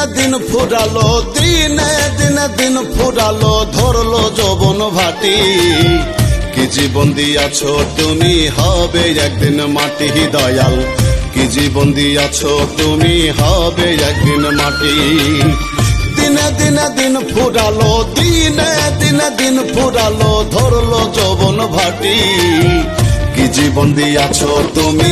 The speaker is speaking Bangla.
দিন ফুরালো, দিনে দিন ফুরালো, ধরলো যৌবন ভাটি। কি জীবন দিয়াছো তুমি, হবে একদিন মাটি। দয়াল কি জীবন দিয়াছো তুমি, হবে একদিন মাটি। দিনে দিন ফুরালো, দিনে দিন ফুরালো, ধরলো যৌবন ভাটি। কি জীবন দিয়াছো তুমি।